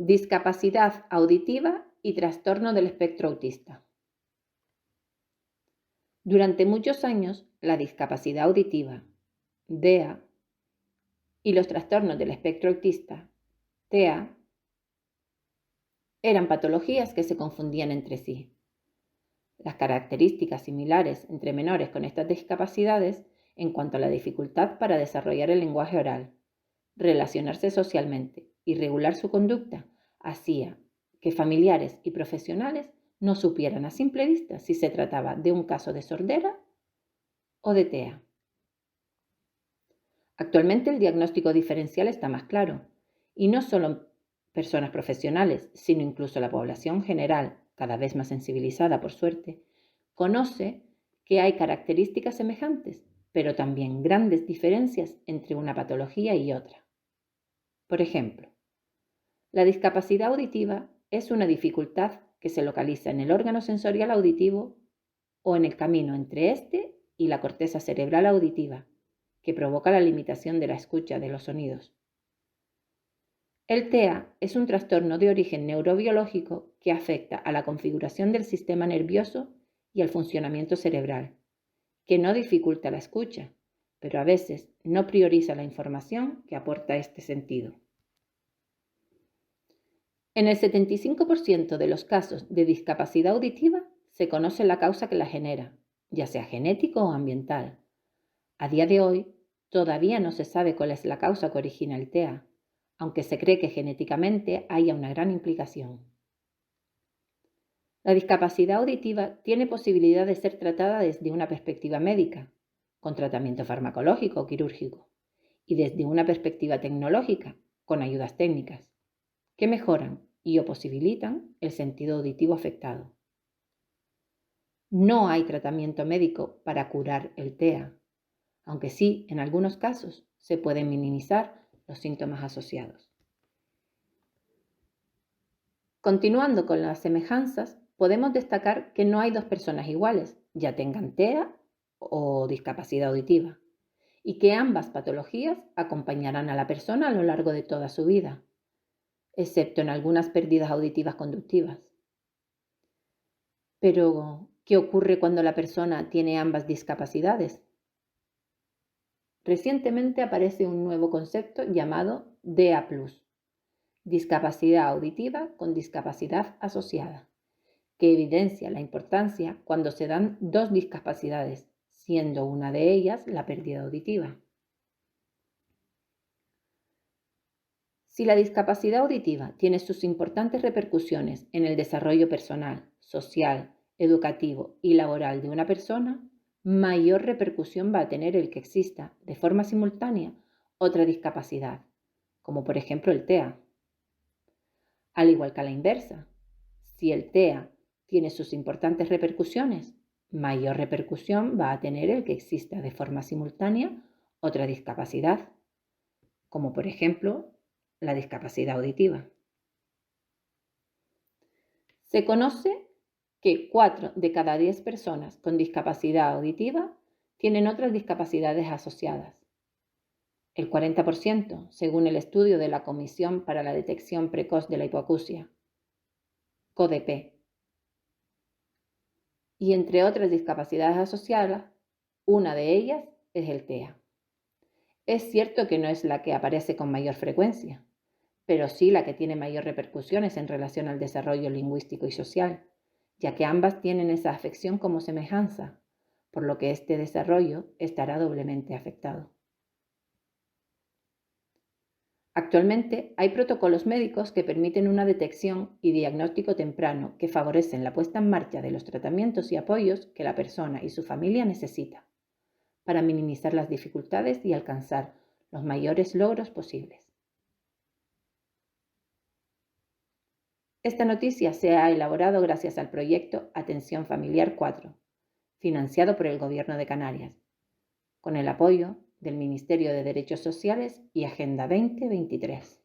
discapacidad auditiva y trastorno del espectro autista. Durante muchos años, la discapacidad auditiva, DEA, y los trastornos del espectro autista, TEA, eran patologías que se confundían entre sí. Las características similares entre menores con estas discapacidades en cuanto a la dificultad para desarrollar el lenguaje oral, relacionarse socialmente y regular su conducta hacía que familiares y profesionales no supieran a simple vista si se trataba de un caso de sordera o de TEA. Actualmente el diagnóstico diferencial está más claro, y no solo personas profesionales, sino incluso la población general, cada vez más sensibilizada por suerte, conoce que hay características semejantes, pero también grandes diferencias entre una patología y otra. Por ejemplo, la discapacidad auditiva es una dificultad que se localiza en el órgano sensorial auditivo o en el camino entre este y la corteza cerebral auditiva, que provoca la limitación de la escucha de los sonidos. El TEA es un trastorno de origen neurobiológico que afecta a la configuración del sistema nervioso y al funcionamiento cerebral, que no dificulta la escucha, pero a veces no prioriza la información que aporta este sentido. En el 75% de los casos de discapacidad auditiva se conoce la causa que la genera, ya sea genético o ambiental. A día de hoy, todavía no se sabe cuál es la causa que origina el TEA, aunque se cree que genéticamente haya una gran implicación. La discapacidad auditiva tiene posibilidad de ser tratada desde una perspectiva médica, con tratamiento farmacológico o quirúrgico, y desde una perspectiva tecnológica, con ayudas técnicas, que mejoran y o posibilitan el sentido auditivo afectado. No hay tratamiento médico para curar el TEA, aunque sí, en algunos casos, se pueden minimizar los síntomas asociados. Continuando con las semejanzas, podemos destacar que no hay dos personas iguales, ya tengan TEA o discapacidad auditiva, y que ambas patologías acompañarán a la persona a lo largo de toda su vida, excepto en algunas pérdidas auditivas conductivas. Pero, ¿qué ocurre cuando la persona tiene ambas discapacidades? Recientemente aparece un nuevo concepto llamado DEA+, discapacidad auditiva con discapacidad asociada, que evidencia la importancia cuando se dan dos discapacidades, siendo una de ellas la pérdida auditiva. Si la discapacidad auditiva tiene sus importantes repercusiones en el desarrollo personal, social, educativo y laboral de una persona, mayor repercusión va a tener el que exista de forma simultánea otra discapacidad, como por ejemplo el TEA. Al igual que a la inversa, si el TEA tiene sus importantes repercusiones, mayor repercusión va a tener el que exista de forma simultánea otra discapacidad, como por ejemplo la discapacidad auditiva. Se conoce que 4 de cada 10 personas con discapacidad auditiva tienen otras discapacidades asociadas. El 40%, según el estudio de la Comisión para la Detección Precoz de la Hipoacusia, CODEP. Y entre otras discapacidades asociadas, una de ellas es el TEA. Es cierto que no es la que aparece con mayor frecuencia, pero sí la que tiene mayor repercusiones en relación al desarrollo lingüístico y social, ya que ambas tienen esa afección como semejanza, por lo que este desarrollo estará doblemente afectado. Actualmente hay protocolos médicos que permiten una detección y diagnóstico temprano que favorecen la puesta en marcha de los tratamientos y apoyos que la persona y su familia necesita para minimizar las dificultades y alcanzar los mayores logros posibles. Esta noticia se ha elaborado gracias al proyecto Atención Familiar 4, financiado por el Gobierno de Canarias, con el apoyo del Ministerio de Derechos Sociales y Agenda 2023.